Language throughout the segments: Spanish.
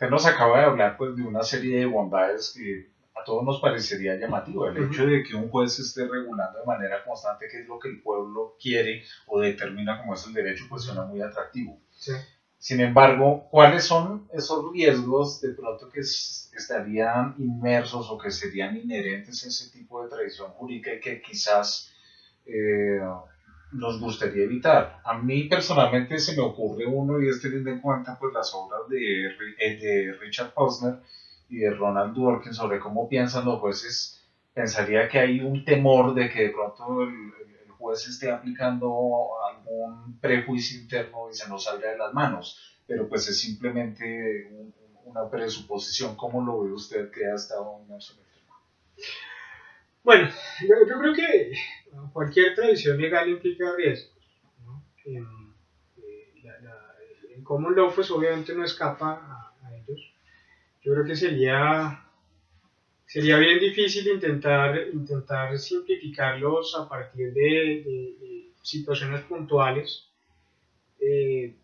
Usted nos acaba de hablar pues de una serie de bondades que a todos nos parecería llamativo. El hecho Ujú. de que un juez esté regulando de manera constante qué es lo que el pueblo quiere o determina como es el derecho, pues suena Ujú. muy atractivo. Sí. Sin embargo, ¿cuáles son esos riesgos de pronto que estarían inmersos o que serían inherentes a ese tipo de tradición jurídica y que quizás eh, nos gustaría evitar? A mí personalmente se me ocurre uno y es teniendo en cuenta pues las obras de Richard Posner y de Ronald Dworkin sobre cómo piensan los jueces. Pensaría que hay un temor de que de pronto el juez esté aplicando algún prejuicio interno y se nos salga de las manos, pero pues es simplemente una presuposición. ¿Cómo lo ve usted que ha estado inmerso en el tema? Bueno, yo creo que cualquier tradición legal implica riesgos, ¿no? El common law pues obviamente no escapa a ellos. Yo creo que sería bien difícil intentar simplificarlos a partir de situaciones puntuales, eh,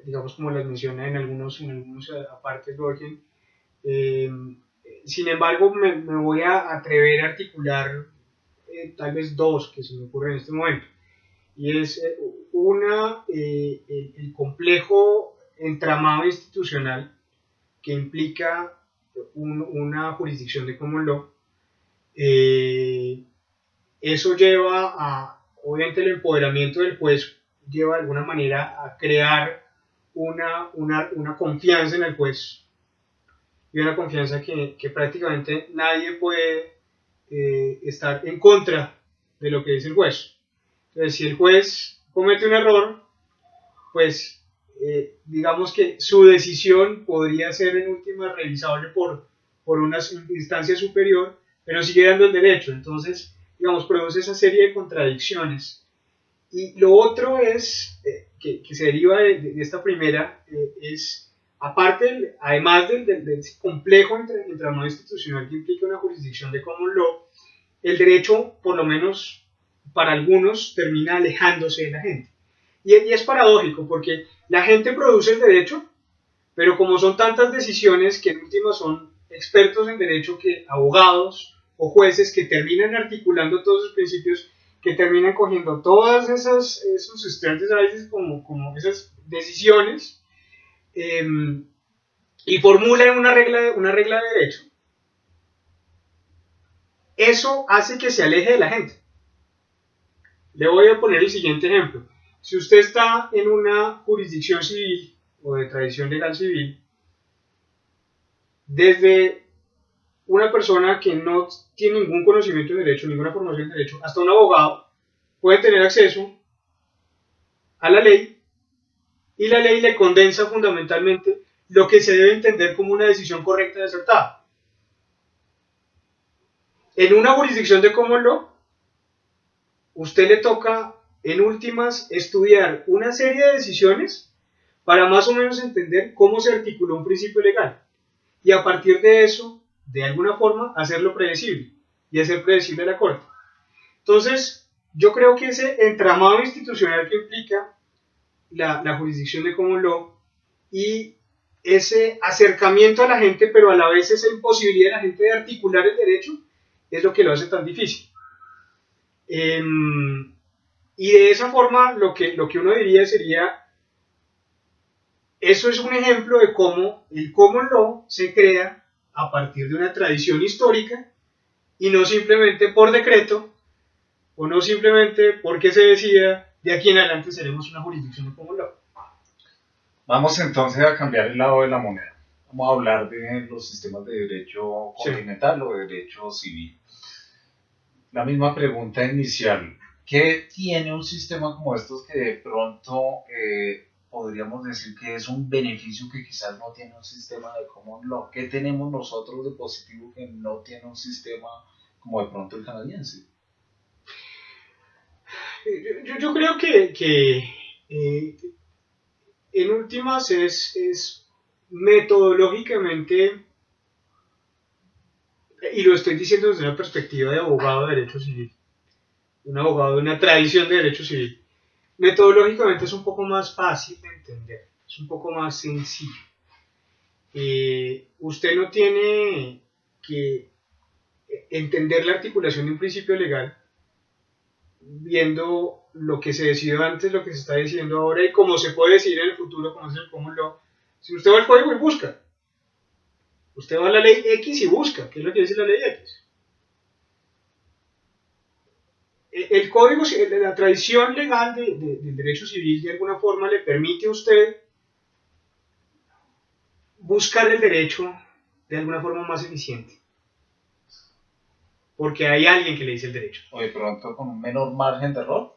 digamos como las menciona en algunos apartes Borgen. Eh, Sin embargo, me voy a atrever a articular tal vez dos que se me ocurren en este momento. Y es el complejo entramado institucional que implica una jurisdicción de common law. Eh, Eso lleva obviamente el empoderamiento del juez lleva de alguna manera a crear una confianza en el juez y una confianza que prácticamente nadie puede estar en contra de lo que dice el juez. Entonces, si el juez comete un error, pues digamos que su decisión podría ser en última revisable por una instancia superior, pero sigue dando el derecho. Entonces, digamos, produce esa serie de contradicciones. Y lo otro es, que se deriva de esta primera, es, aparte, además del complejo entramado institucional que implica una jurisdicción de common law, el derecho, por lo menos para algunos, termina alejándose de la gente. Y es paradójico, porque la gente produce el derecho, pero como son tantas decisiones que en última son expertos en derecho, que abogados o jueces que terminan articulando todos esos principios, que terminan cogiendo todas esos estudiantes a veces como esas decisiones, eh, y formulan una regla de derecho. Eso hace que se aleje de la gente. Le voy a poner el siguiente ejemplo. Si usted está en una jurisdicción civil o de tradición legal civil, desde una persona que no tiene ningún conocimiento de derecho, ninguna formación de derecho, hasta un abogado, puede tener acceso a la ley, y la ley le condensa fundamentalmente lo que se debe entender como una decisión correcta y acertada. En una jurisdicción de common law, usted le toca en últimas estudiar una serie de decisiones para más o menos entender cómo se articuló un principio legal, y a partir de eso, de alguna forma, hacerlo predecible y hacer predecible la Corte. Entonces, yo creo que ese entramado institucional que implica la jurisdicción de common law y ese acercamiento a la gente, pero a la vez esa imposibilidad de la gente de articular el derecho, es lo que lo hace tan difícil. Eh, y de esa forma, lo que uno diría sería, eso es un ejemplo de cómo el common law se crea a partir de una tradición histórica y no simplemente por decreto, o no simplemente porque se decida de aquí en adelante seremos una jurisdicción de common law. Vamos entonces a cambiar el lado de la moneda. Vamos a hablar de los sistemas de derecho Sí. continental o de derecho civil. La misma pregunta inicial. ¿Qué tiene un sistema como estos que de pronto podríamos decir que es un beneficio que quizás no tiene un sistema de common law? ¿Qué tenemos nosotros de positivo que no tiene un sistema como de pronto el canadiense? Yo creo que en últimas es metodológicamente, y lo estoy diciendo desde una perspectiva de abogado de derecho civil, un abogado de una tradición de derecho civil, metodológicamente es un poco más fácil de entender, es un poco más sencillo. usted no tiene que entender la articulación de un principio legal viendo lo que se decidió antes, lo que se está diciendo ahora y cómo se puede decidir en el futuro, como es el common law. Si usted va al código y busca, usted va a la ley X y busca, ¿qué es lo que dice la ley X? El código, la tradición legal del derecho civil de alguna forma le permite a usted buscar el derecho de alguna forma más eficiente. Porque hay alguien que le dice el derecho. O de pronto con un menor margen de error.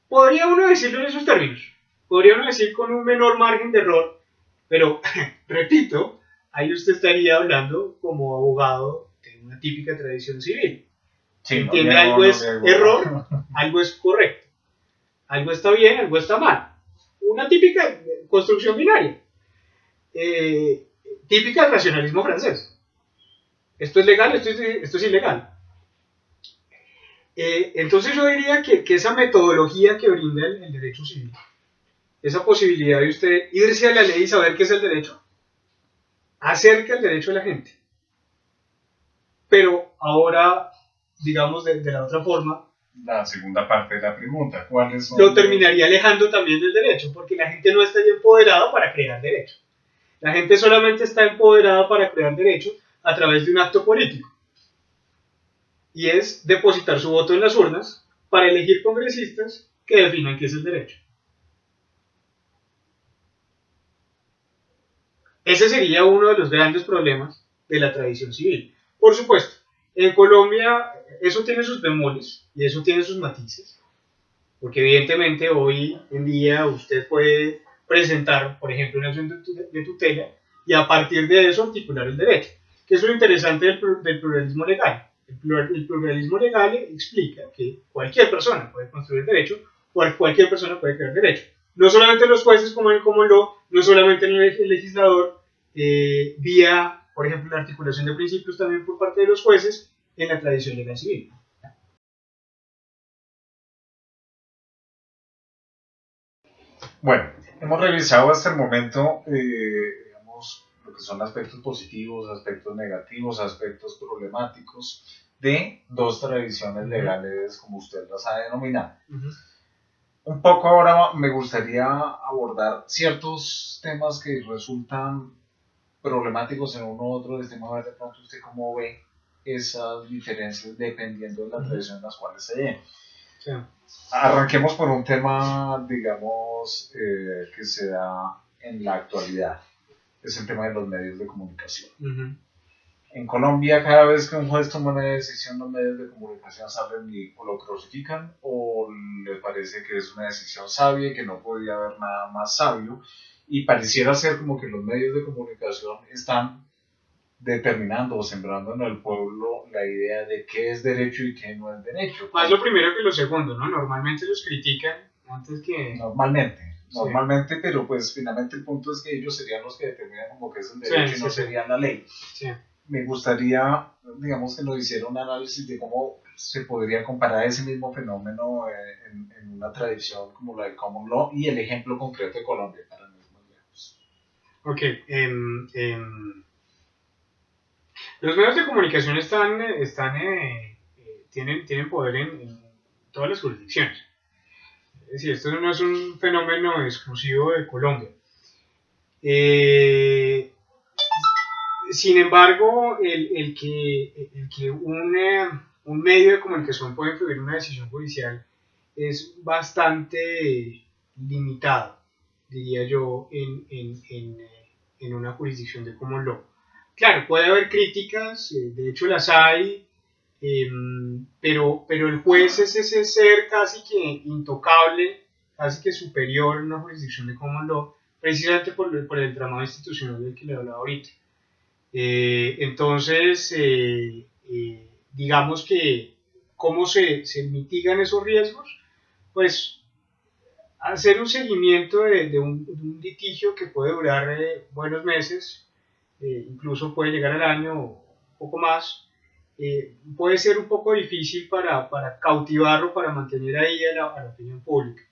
Podría uno decirlo en esos términos. Podría uno decir con un menor margen de error, pero, repito, ahí usted estaría hablando como abogado de una típica tradición civil. Sí, Entiende, algo es error, algo es correcto. Algo está bien, algo está mal. Una típica construcción binaria. Típica del racionalismo francés. Esto es legal, esto es ilegal. Entonces yo diría que esa metodología que brinda el derecho civil, esa posibilidad de usted irse a la ley y saber qué es el derecho, acerca el derecho a la gente. Pero ahora, digamos de la otra forma, la segunda parte de la pregunta, ¿cuáles son lo terminaría alejando también del derecho, porque la gente no está empoderada para crear derecho. La gente solamente está empoderada para crear derecho a través de un acto político. Y es depositar su voto en las urnas para elegir congresistas que definan qué es el derecho. Ese sería uno de los grandes problemas de la tradición civil. Por supuesto, en Colombia eso tiene sus bemoles y eso tiene sus matices, porque evidentemente hoy en día usted puede presentar, por ejemplo, una acción de tutela y a partir de eso articular el derecho, que es lo interesante del pluralismo legal. El pluralismo legal explica que cualquier persona puede construir derecho, cualquier persona puede crear derecho. No solamente los jueces como en el common law, no solamente el legislador, vía, por ejemplo, la articulación de principios también por parte de los jueces en la tradición legal civil. Bueno, hemos revisado hasta el momento, digamos, lo que son aspectos positivos, aspectos negativos, aspectos problemáticos de dos tradiciones legales, como usted las ha denominado. Un poco ahora me gustaría abordar ciertos temas que resultan problemáticos en uno u otro del tema, a ver de pronto usted cómo ve esas diferencias dependiendo de la tradición en las cuales se den. Sí. Arranquemos por un tema, digamos, que se da en la actualidad. Es el tema de los medios de comunicación. En Colombia, cada vez que un juez toma una decisión, los medios de comunicación salen y o lo crucifican o les parece que es una decisión sabia y que no podía haber nada más sabio. Y pareciera ser como que los medios de comunicación están determinando o sembrando en el pueblo la idea de qué es derecho y qué no es derecho. Más lo primero que lo segundo, ¿no? Normalmente los critican antes que... Normalmente, pero pues finalmente el punto es que ellos serían los que determinan como que es el derecho y no sería la ley. Sí. Me gustaría, digamos, que nos hiciera un análisis de cómo se podría comparar ese mismo fenómeno en una tradición como la del common law y el ejemplo concreto de Colombia, para no ir más lejos. Ok, los medios de comunicación tienen poder en todas las jurisdicciones. Es decir, esto no es un fenómeno exclusivo de Colombia. Sin embargo, el que un medio de comunicación puede influir en una decisión judicial es bastante limitado, diría yo, en una jurisdicción de common law. Claro, puede haber críticas, de hecho las hay, pero el juez es ese ser casi que intocable, casi que superior en una jurisdicción de common law, precisamente por el entramado institucional del que le hablaba ahorita. Entonces, digamos que cómo se mitigan esos riesgos, pues hacer un seguimiento de un litigio que puede durar buenos meses, incluso puede llegar al año o un poco más, puede ser un poco difícil para cautivarlo, para mantener ahí a la opinión pública.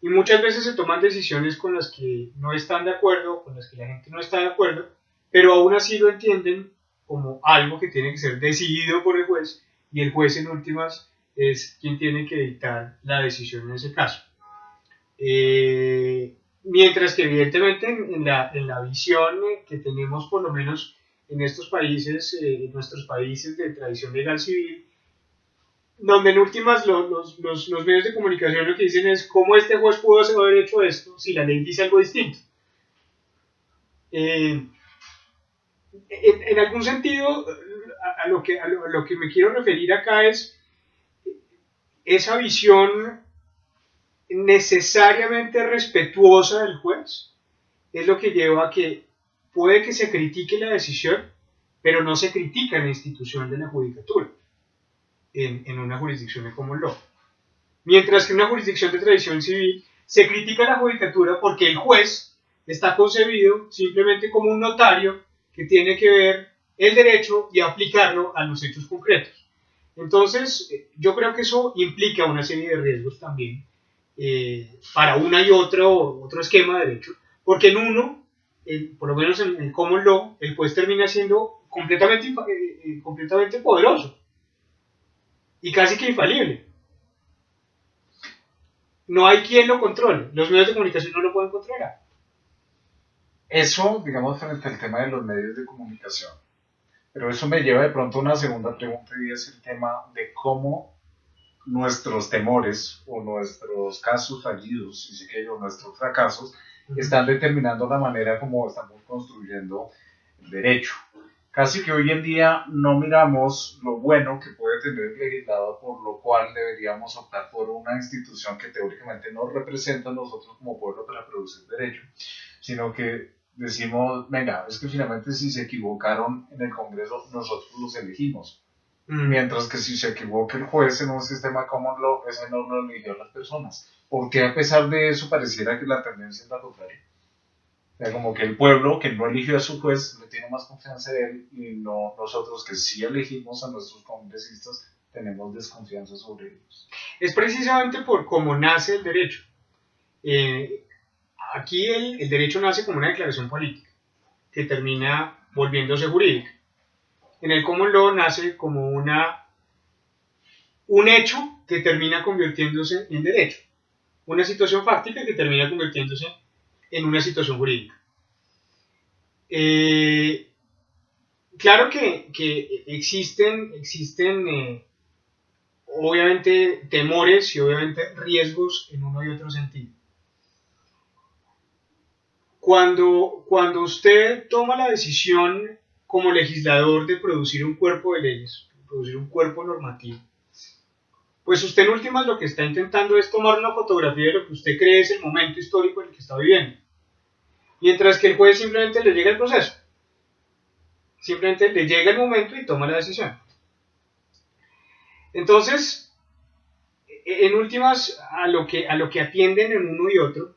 y muchas veces se toman decisiones con las que no están de acuerdo, con las que la gente no está de acuerdo, pero aún así lo entienden como algo que tiene que ser decidido por el juez, y el juez en últimas es quien tiene que dictar la decisión en ese caso. Mientras que evidentemente en la visión que tenemos por lo menos en estos países, en nuestros países de tradición legal civil, donde en últimas los medios de comunicación lo que dicen es cómo este juez pudo haber hecho esto si la ley dice algo distinto. En algún sentido, a lo que me quiero referir acá es esa visión necesariamente respetuosa del juez, es lo que lleva a que puede que se critique la decisión, pero no se critica la institución de la judicatura en una jurisdicción de common law. Mientras que en una jurisdicción de tradición civil se critica la judicatura porque el juez está concebido simplemente como un notario que tiene que ver el derecho y aplicarlo a los hechos concretos. Entonces, yo creo que eso implica una serie de riesgos también para una y otro esquema de derecho, porque en uno, por lo menos en el common law, el juez termina siendo completamente poderoso y casi que infalible. No hay quien lo controle, los medios de comunicación no lo pueden controlar. Eso, digamos, frente al tema de los medios de comunicación. Pero eso me lleva de pronto a una segunda pregunta, y es el tema de cómo nuestros temores o nuestros casos fallidos, si se quiere, o nuestros fracasos, están determinando la manera como estamos construyendo el derecho. Casi que hoy en día no miramos lo bueno que puede tener el legislador, por lo cual deberíamos optar por una institución que teóricamente nos representa a nosotros como pueblo para producir derecho, sino que decimos, venga, es que finalmente si se equivocaron en el Congreso, nosotros los elegimos. Mientras que si se equivoca el juez en un sistema common law, ese no lo eligió a las personas. Porque a pesar de eso pareciera que la tendencia es la contraria. O sea, como que el pueblo que no eligió a su juez le tiene más confianza en él, y no nosotros que sí elegimos a nuestros congresistas tenemos desconfianza sobre ellos. Es precisamente por cómo nace el derecho. Aquí el derecho nace como una declaración política que termina volviéndose jurídica. En el common law nace como un hecho que termina convirtiéndose en derecho, una situación fáctica que termina convirtiéndose en una situación jurídica. Claro que existen obviamente temores y obviamente riesgos en uno y otro sentido. Cuando usted toma la decisión como legislador de producir un cuerpo de leyes, producir un cuerpo normativo, pues usted en últimas lo que está intentando es tomar una fotografía de lo que usted cree es el momento histórico en el que está viviendo. Mientras que el juez simplemente le llega el proceso. Simplemente le llega el momento y toma la decisión. Entonces, en últimas, a lo que atienden en uno y otro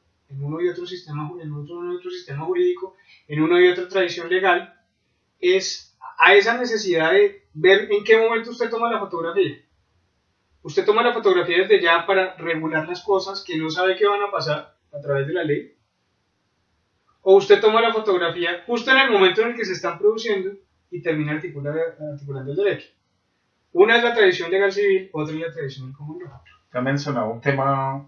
sistema jurídico, en uno y otra tradición legal, es a esa necesidad de ver en qué momento usted toma la fotografía. Usted toma la fotografía desde ya para regular las cosas que no sabe qué van a pasar a través de la ley. O usted toma la fotografía justo en el momento en el que se están produciendo y termina articulando el derecho. Una es la tradición legal civil, otra es la tradición del common law. Ya mencionaba un tema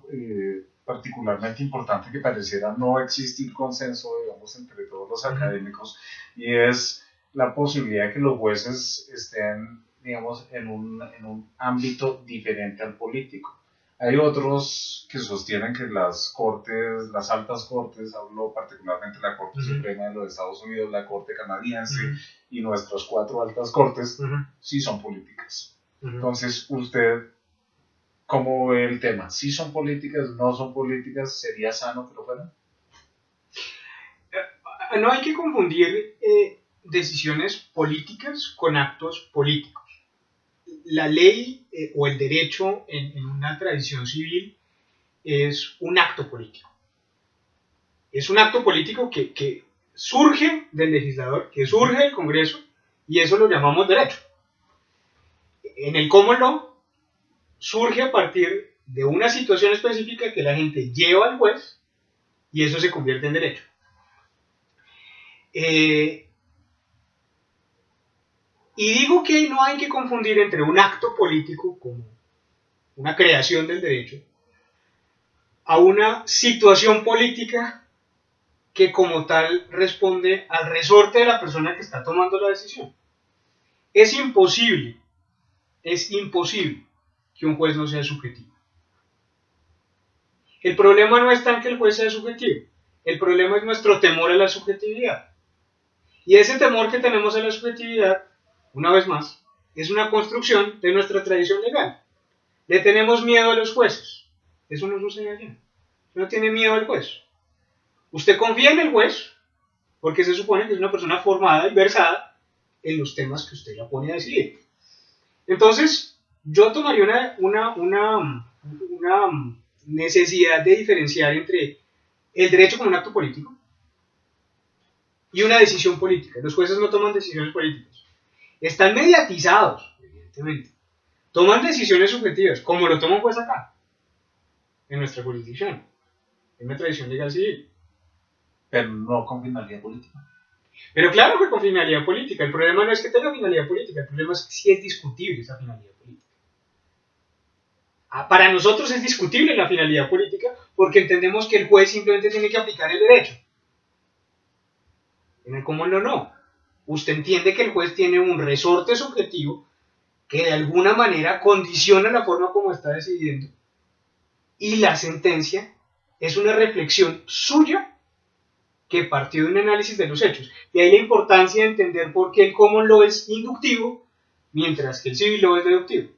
particularmente importante que pareciera no existir consenso, digamos, entre todos los académicos, y es la posibilidad de que los jueces estén, digamos, en un ámbito diferente al político. Hay otros que sostienen que las cortes, las altas cortes, hablo particularmente de la Corte Suprema de los Estados Unidos, la Corte Canadiense y nuestras 4 altas cortes, sí son políticas. Entonces, usted, ¿cómo ve el tema? ¿Sí son políticas? ¿No son políticas? ¿Sería sano que lo fueran? No hay que confundir decisiones políticas con actos políticos. La ley o el derecho en una tradición civil es un acto político. Es un acto político que surge del legislador, que surge del Congreso, y eso lo llamamos derecho. En el common law surge a partir de una situación específica que la gente lleva al juez y eso se convierte en derecho. Y digo que no hay que confundir entre un acto político como una creación del derecho a una situación política que como tal responde al resorte de la persona que está tomando la decisión. Es imposible que un juez no sea subjetivo. El problema no está en que el juez sea subjetivo, el problema es nuestro temor a la subjetividad. Y ese temor que tenemos a la subjetividad, una vez más, es una construcción de nuestra tradición legal. Le tenemos miedo a los jueces. Eso no sucede allá. No tiene miedo al juez. Usted confía en el juez porque se supone que es una persona formada y versada en los temas que usted la pone a decidir. Entonces, yo tomaría una necesidad de diferenciar entre el derecho como un acto político y una decisión política. Los jueces no toman decisiones políticas. Están mediatizados, evidentemente. Toman decisiones subjetivas, como lo toma un juez acá, en nuestra jurisdicción, en una tradición legal civil. Pero no con finalidad política. Pero claro que con finalidad política. El problema no es que tenga finalidad política, el problema es que sí es discutible esa finalidad política. Para nosotros es discutible la finalidad política porque entendemos que el juez simplemente tiene que aplicar el derecho. En el común no. Usted entiende que el juez tiene un resorte subjetivo que de alguna manera condiciona la forma como está decidiendo y la sentencia es una reflexión suya que partió de un análisis de los hechos. Y ahí la importancia de entender por qué el common law es inductivo mientras que el civil law es deductivo.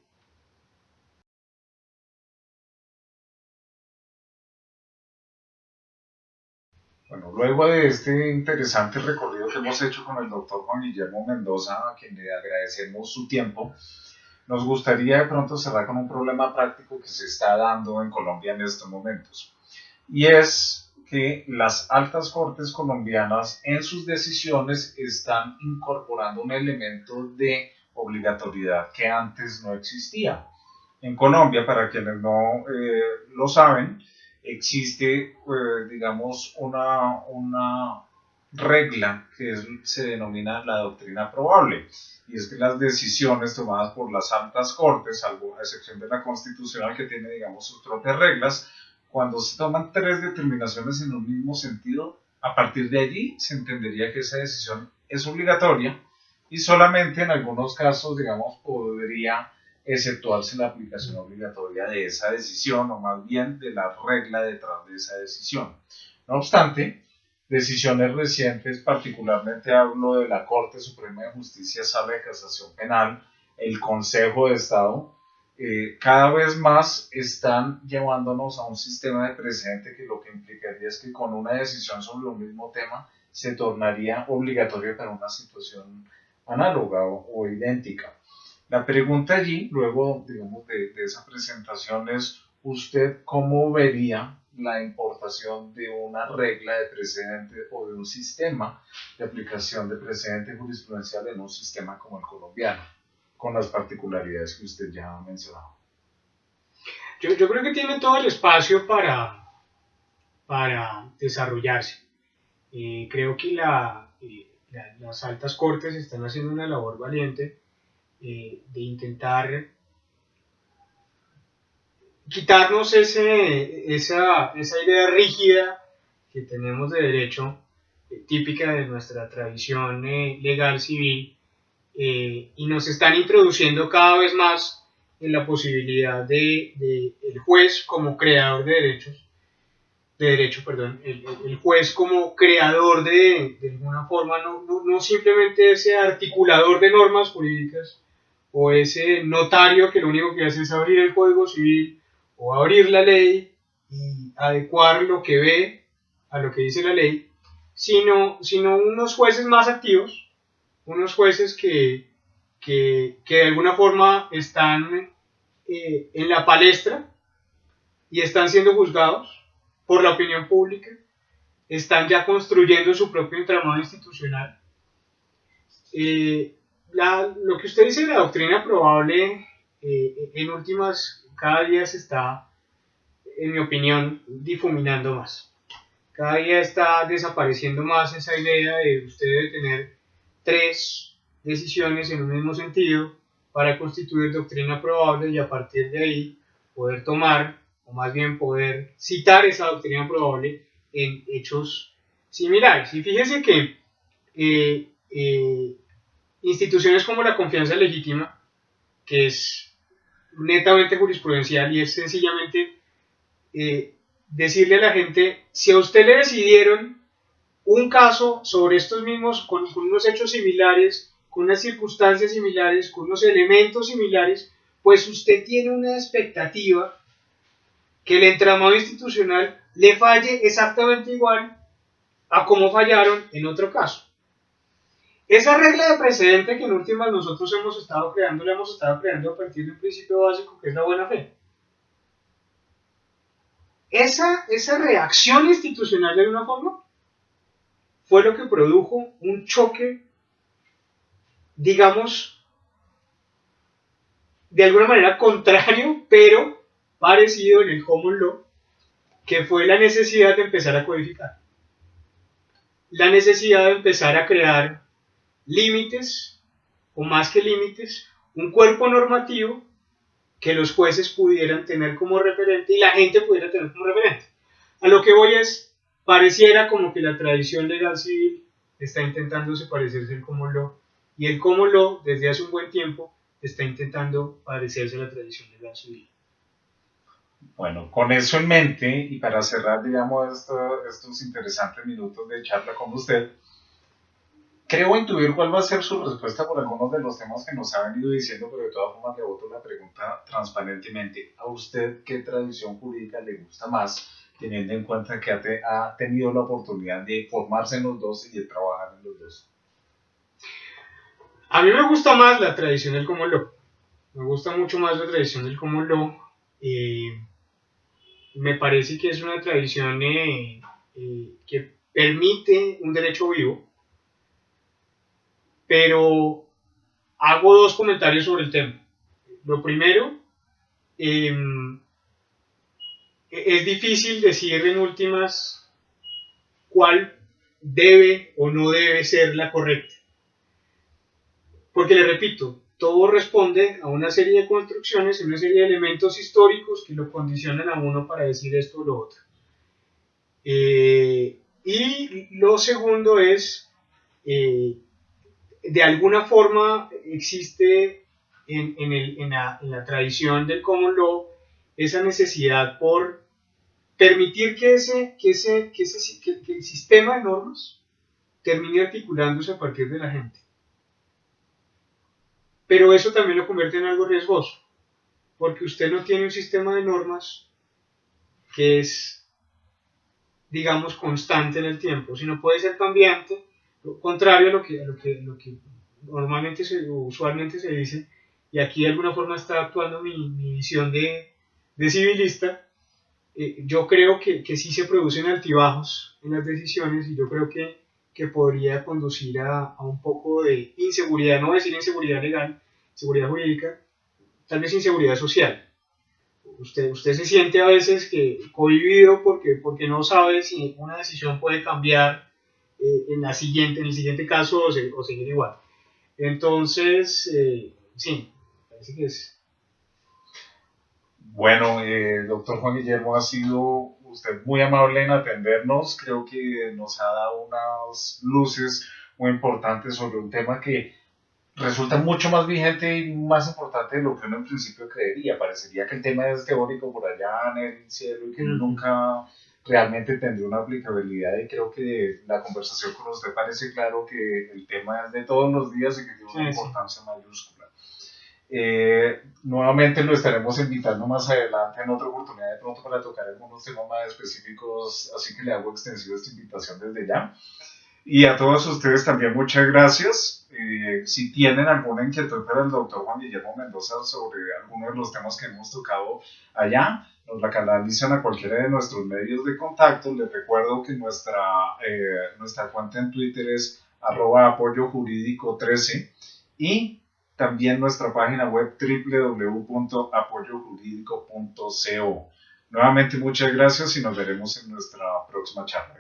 Bueno, luego de este interesante recorrido que hemos hecho con el doctor Juan Guillermo Mendoza, a quien le agradecemos su tiempo, nos gustaría de pronto cerrar con un problema práctico que se está dando en Colombia en estos momentos. Y es que las altas cortes colombianas en sus decisiones están incorporando un elemento de obligatoriedad que antes no existía. En Colombia, para quienes no lo saben, existe, digamos, una regla que se denomina la doctrina probable, y es que las decisiones tomadas por las altas cortes, salvo a excepción de la constitucional que tiene, digamos, sus propias reglas, cuando se toman tres determinaciones en un mismo sentido, a partir de allí se entendería que esa decisión es obligatoria y solamente en algunos casos, digamos, podría exceptuarse la aplicación obligatoria de esa decisión o más bien de la regla detrás de esa decisión. No obstante, decisiones recientes, particularmente hablo de la Corte Suprema de Justicia, Sala de Casación Penal, el Consejo de Estado, cada vez más están llevándonos a un sistema de precedente que lo que implicaría es que con una decisión sobre un mismo tema se tornaría obligatoria para una situación análoga o idéntica. La pregunta allí, luego digamos, de esa presentación es, ¿usted cómo vería la importación de una regla de precedente o de un sistema de aplicación de precedente jurisprudencial en un sistema como el colombiano, con las particularidades que usted ya ha mencionado? Yo creo que tiene todo el espacio para desarrollarse. Creo que las altas cortes están haciendo una labor valiente de intentar quitarnos esa idea rígida que tenemos de derecho, típica de nuestra tradición legal civil, y nos están introduciendo cada vez más en la posibilidad de el juez como creador de derecho, el juez como creador de alguna forma, no simplemente ese articulador de normas jurídicas o ese notario que lo único que hace es abrir el Código Civil o abrir la ley y adecuar lo que ve a lo que dice la ley, sino unos jueces más activos, unos jueces que de alguna forma están en la palestra y están siendo juzgados por la opinión pública, están ya construyendo su propio entramado institucional. Lo que usted dice de la doctrina probable, en últimas, cada día se está en mi opinión, difuminando más. Cada día está desapareciendo más esa idea de usted debe tener 3 decisiones en un mismo sentido para constituir doctrina probable y a partir de ahí poder tomar, o más bien poder citar esa doctrina probable en hechos similares. Y fíjese que instituciones como la confianza legítima, que es netamente jurisprudencial y es sencillamente decirle a la gente, si a usted le decidieron un caso sobre estos mismos, con unos hechos similares, con unas circunstancias similares, con unos elementos similares, pues usted tiene una expectativa que el entramado institucional le falle exactamente igual a como fallaron en otro caso. Esa regla de precedente que en últimas nosotros hemos estado creando, la hemos estado creando a partir de un principio básico que es la buena fe. Esa reacción institucional de alguna forma fue lo que produjo un choque, digamos, de alguna manera contrario, pero parecido en el common law, que fue la necesidad de empezar a codificar. La necesidad de empezar a crear límites, o más que límites, un cuerpo normativo que los jueces pudieran tener como referente y la gente pudiera tener como referente. A lo que voy es, pareciera como que la tradición legal civil está intentándose parecerse al common law y el common law desde hace un buen tiempo está intentando parecerse a la tradición legal civil. Bueno, con eso en mente y para cerrar, digamos, estos interesantes minutos de charla con usted, creo intuir cuál va a ser su respuesta por algunos de los temas que nos ha venido diciendo, pero de todas formas le boto la pregunta transparentemente. ¿A usted qué tradición jurídica le gusta más, teniendo en cuenta que ha tenido la oportunidad de formarse en los dos y de trabajar en los dos? A mí me gusta más la tradición del common law. Me gusta mucho más la tradición del common law. Me parece que es una tradición que permite un derecho vivo, pero hago 2 comentarios sobre el tema. Lo primero, es difícil decir en últimas cuál debe o no debe ser la correcta. Porque le repito, todo responde a una serie de construcciones, a una serie de elementos históricos que lo condicionan a uno para decir esto o lo otro. Y lo segundo es, de alguna forma existe en la tradición del common law esa necesidad por permitir que el sistema de normas termine articulándose a partir de la gente. Pero eso también lo convierte en algo riesgoso, porque usted no tiene un sistema de normas que es, digamos, constante en el tiempo, sino puede ser cambiante, lo contrario a lo que normalmente usualmente se dice, y aquí de alguna forma está actuando mi visión de civilista. Yo creo que sí se producen altibajos en las decisiones y yo creo que podría conducir a un poco de inseguridad, no voy a decir inseguridad legal, seguridad jurídica, tal vez inseguridad social. Usted se siente a veces cohibido porque no sabe si una decisión puede cambiar en el siguiente caso o seguir igual. Entonces, sí, parece que es. Bueno, doctor Juan Guillermo, ha sido usted muy amable en atendernos. Creo que nos ha dado unas luces muy importantes sobre un tema que resulta mucho más vigente y más importante de lo que uno en principio creería. Parecería que el tema es teórico por allá en el cielo y que nunca realmente tendría una aplicabilidad, y creo que la conversación con usted parece claro que el tema es de todos los días y que tiene una importancia mayúscula. Nuevamente lo estaremos invitando más adelante en otra oportunidad de pronto para tocar algunos temas más específicos, así que le hago extensiva esta invitación desde ya. Y a todos ustedes también muchas gracias. Si tienen alguna inquietud para el doctor Juan Guillermo Mendoza sobre alguno de los temas que hemos tocado allá, nos la canalizan a cualquiera de nuestros medios de contacto. Les recuerdo que nuestra cuenta en Twitter es @apoyojurídico13 y también nuestra página web www.apoyojurídico.co. Nuevamente muchas gracias y nos veremos en nuestra próxima charla.